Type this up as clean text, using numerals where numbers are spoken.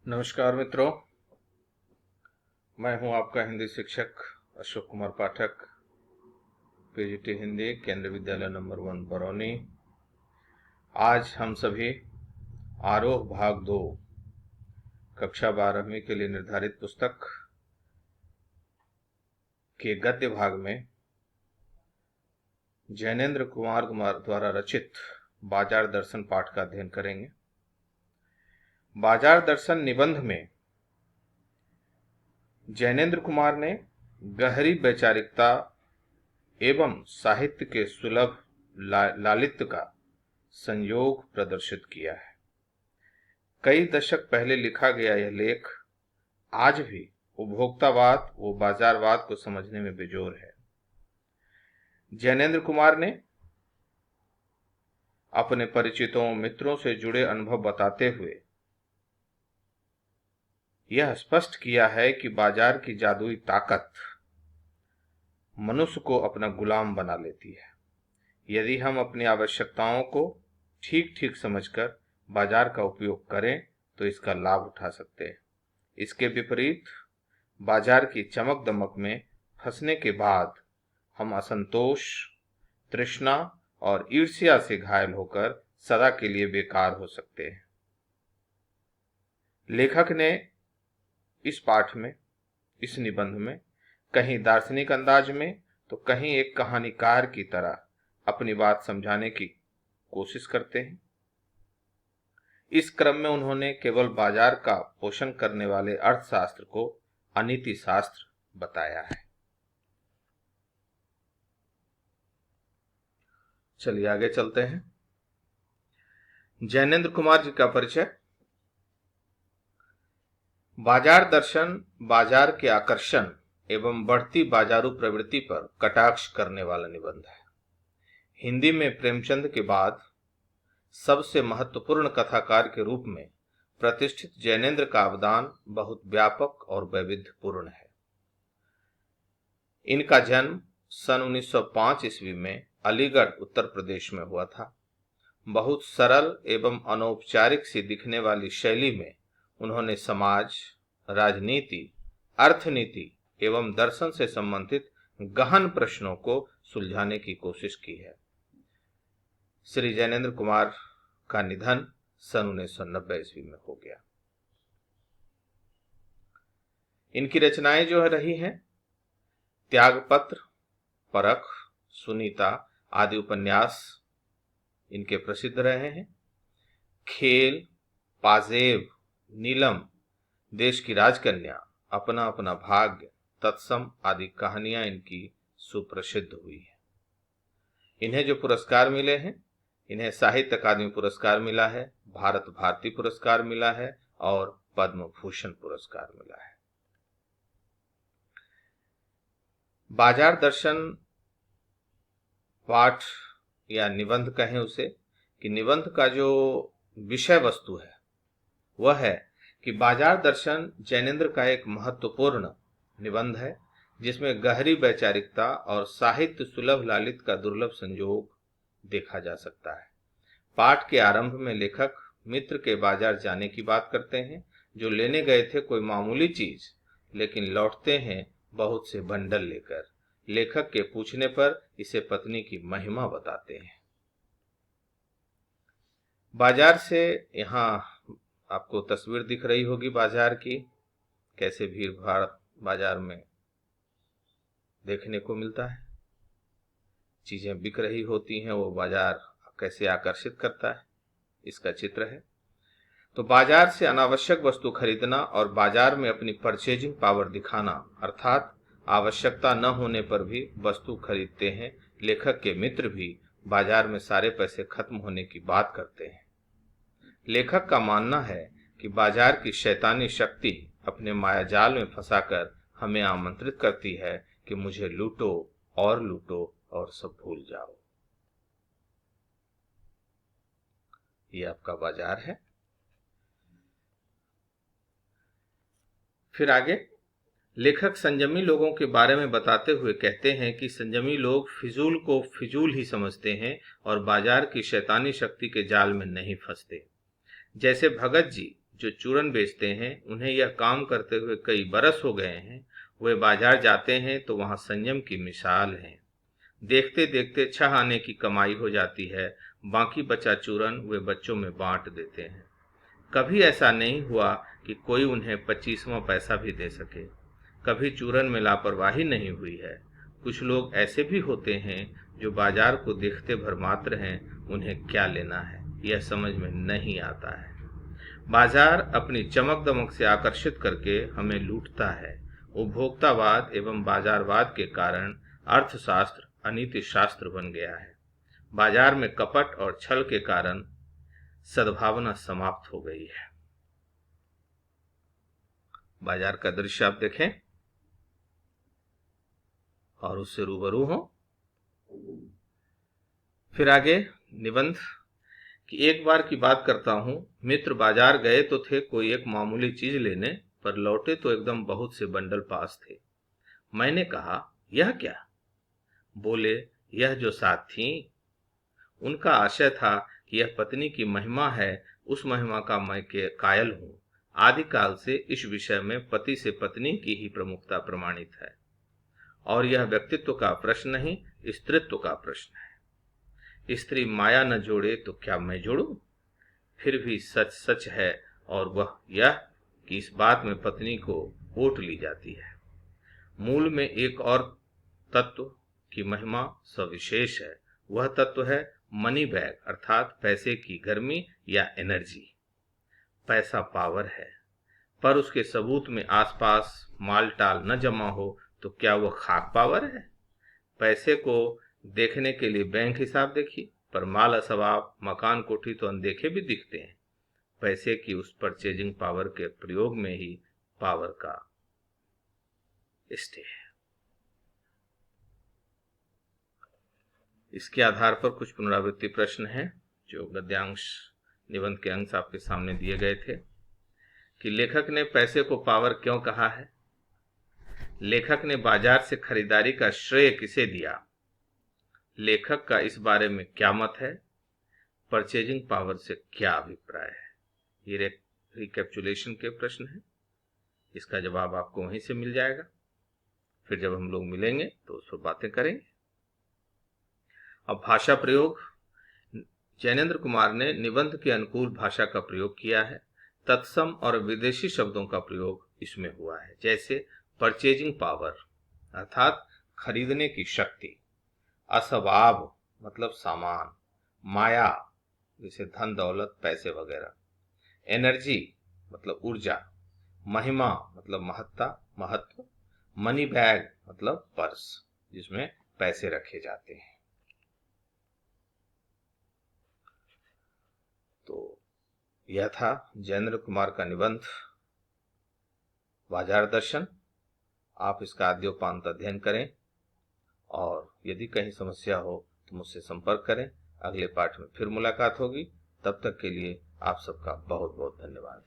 नमस्कार मित्रों, मैं हूं आपका हिंदी शिक्षक अशोक कुमार पाठक, पीजीटी हिंदी, केंद्रीय विद्यालय नंबर 1 बरौनी। आज हम सभी आरोह भाग 2 कक्षा 12वीं के लिए निर्धारित पुस्तक के गद्य भाग में जैनेन्द्र कुमार द्वारा रचित बाजार दर्शन पाठ का अध्ययन करेंगे। बाजार दर्शन निबंध में जैनेन्द्र कुमार ने गहरी वैचारिकता एवं साहित्य के सुलभ लालित्य का संयोग प्रदर्शित किया है। कई दशक पहले लिखा गया यह लेख आज भी उपभोक्तावाद व बाजारवाद को समझने में बेजोर है। जैनेन्द्र कुमार ने अपने परिचितों मित्रों से जुड़े अनुभव बताते हुए यह स्पष्ट किया है कि बाजार की जादुई ताकत मनुष्य को अपना गुलाम बना लेती है। यदि हम अपनी आवश्यकताओं को ठीक ठीक समझकर बाजार का उपयोग करें तो इसका लाभ उठा सकते हैं। इसके विपरीत बाजार की चमक दमक में फंसने के बाद हम असंतोष, तृष्णा और ईर्ष्या से घायल होकर सदा के लिए बेकार हो सकते हैं। लेखक ने इस पाठ में, इस निबंध में कहीं दार्शनिक अंदाज में तो कहीं एक कहानीकार की तरह अपनी बात समझाने की कोशिश करते हैं। इस क्रम में उन्होंने केवल बाजार का पोषण करने वाले अर्थशास्त्र को अनीति शास्त्र बताया है। चलिए आगे चलते हैं। जैनेन्द्र कुमार जी का परिचय। बाजार दर्शन बाजार के आकर्षण एवं बढ़ती बाजारू प्रवृत्ति पर कटाक्ष करने वाला निबंध है। हिंदी में प्रेमचंद के बाद सबसे महत्वपूर्ण कथाकार के रूप में प्रतिष्ठित जैनेन्द्र का अवदान बहुत व्यापक और वैविध्यपूर्ण है। इनका जन्म सन 1905 ईस्वी में अलीगढ़ उत्तर प्रदेश में हुआ था। बहुत सरल एवं अनौपचारिक सी दिखने वाली शैली में उन्होंने समाज, राजनीति, अर्थनीति एवं दर्शन से संबंधित गहन प्रश्नों को सुलझाने की कोशिश की है। श्री जैनेन्द्र कुमार का निधन सन 1990 ईस्वी में हो गया। इनकी रचनाएं जो रही हैं, त्यागपत्र, परख, सुनीता आदि उपन्यास इनके प्रसिद्ध रहे हैं। खेल, पाजेब, नीलम, देश की राजकन्या, अपना अपना भाग्य, तत्सम आदि कहानियां इनकी सुप्रसिद्ध हुई है। इन्हें जो पुरस्कार मिले हैं, इन्हें साहित्य अकादमी पुरस्कार मिला है, भारत भारती पुरस्कार मिला है और पद्म भूषण पुरस्कार मिला है। बाजार दर्शन पाठ या निबंध कहें उसे, कि निबंध का जो विषय वस्तु है वह है कि बाजार दर्शन जैनेन्द्र का एक महत्वपूर्ण निबंध है जिसमें गहरी वैचारिकता और साहित्य सुलभ लालित्य का दुर्लभ संयोग देखा जा सकता है। पाठ के आरंभ में लेखक मित्र के बाजार जाने की बात करते हैं, जो लेने गए थे कोई मामूली चीज, लेकिन लौटते हैं बहुत से बंडल लेकर। लेखक के पूछने पर इसे पत्नी की महिमा बताते हैं। बाजार से, यहाँ आपको तस्वीर दिख रही होगी बाजार की, कैसे भीड़ भाड़ बाजार में देखने को मिलता है। चीजें बिक रही होती हैं, वो बाजार कैसे आकर्षित करता है, इसका चित्र है। तो बाजार से अनावश्यक वस्तु खरीदना और बाजार में अपनी परचेजिंग पावर दिखाना, अर्थात आवश्यकता न होने पर भी वस्तु खरीदते हैं। लेखक के मित्र भी बाजार में सारे पैसे खत्म होने की बात करते हैं। लेखक का मानना है कि बाजार की शैतानी शक्ति अपने मायाजाल में फंसाकर हमें आमंत्रित करती है कि मुझे लूटो और सब भूल जाओ। ये आपका बाजार है। फिर आगे लेखक संयमी लोगों के बारे में बताते हुए कहते हैं कि संयमी लोग फिजूल को फिजूल ही समझते हैं और बाजार की शैतानी शक्ति के जाल में नहीं फंसते। जैसे भगत जी जो चूरन बेचते हैं उन्हें यह काम करते हुए कई बरस हो गए हैं। वे बाजार जाते हैं तो वहां संयम की मिसाल हैं। देखते देखते 6 आने की कमाई हो जाती है। बाकी बचा चूरन वे बच्चों में बांट देते हैं। कभी ऐसा नहीं हुआ कि कोई उन्हें 25वां पैसा भी दे सके। कभी चूरन में लापरवाही नहीं हुई है। कुछ लोग ऐसे भी होते हैं जो बाजार को देखते भर मात्र हैं, उन्हें क्या लेना है यह समझ में नहीं आता है। बाजार अपनी चमक दमक से आकर्षित करके हमें लूटता है। उपभोक्तावाद एवं बाजारवाद के कारण अर्थशास्त्र अनीति शास्त्र बन गया है। बाजार में कपट और छल के कारण सद्भावना समाप्त हो गई है। बाजार का दृश्य आप देखें और उससे रूबरू हो। फिर आगे निबंध कि एक बार की बात करता हूं, मित्र बाजार गए तो थे कोई एक मामूली चीज लेने, पर लौटे तो एकदम बहुत से बंडल पास थे। मैंने कहा यह क्या? बोले यह जो साथ थी। उनका आशय था कि यह पत्नी की महिमा है, उस महिमा का मैं कायल हूं। आदिकाल से इस विषय में पति से पत्नी की ही प्रमुखता प्रमाणित है, और यह व्यक्तित्व का प्रश्न नहीं, स्त्रीत्व का प्रश्न है। स्त्री माया न जोड़े तो क्या मैं जोड़ूं? फिर भी सच सच है, और वह यह कि इस बात में पत्नी को ओट ली जाती है। मूल में एक और तत्व की महिमा सविशेष है। वह तत्व है मनी बैग, अर्थात पैसे की गर्मी या एनर्जी। पैसा पावर है, पर उसके सबूत में आसपास माल टाल न जमा हो तो क्या वह खाक पावर है? पैसे को देखने के लिए बैंक हिसाब देखिए, पर माल असबाब मकान कोठी तो अनदेखे भी दिखते हैं। पैसे की उस परचेजिंग पावर के प्रयोग में ही पावर का स्टे है। इसके आधार पर कुछ पुनरावृत्ति प्रश्न हैं जो गद्यांश निबंध के अंश आपके सामने दिए गए थे। कि लेखक ने पैसे को पावर क्यों कहा है? लेखक ने बाजार से खरीदारी का श्रेय किसे दिया? लेखक का इस बारे में क्या मत है? परचेजिंग पावर से क्या अभिप्राय है? ये रिकैप्चुलेशन के प्रश्न हैं। इसका जवाब आपको वहीं से मिल जाएगा। फिर जब हम लोग मिलेंगे तो उस पर बातें करेंगे। अब भाषा प्रयोग। जैनेन्द्र कुमार ने निबंध के अनुकूल भाषा का प्रयोग किया है। तत्सम और विदेशी शब्दों का प्रयोग इसमें हुआ है, जैसे परचेजिंग पावर अर्थात खरीदने की शक्ति, असबाब मतलब सामान, माया जैसे धन दौलत पैसे वगैरह, एनर्जी मतलब ऊर्जा, महिमा मतलब महत्ता महत्व, मनी बैग मतलब पर्स जिसमें पैसे रखे जाते हैं। तो यह था जैनेन्द्र कुमार का निबंध बाजार दर्शन। आप इसका आद्योपांत अध्ययन करें, और यदि कहीं समस्या हो तो मुझसे संपर्क करें। अगले पाठ में फिर मुलाकात होगी। तब तक के लिए आप सबका बहुत बहुत धन्यवाद।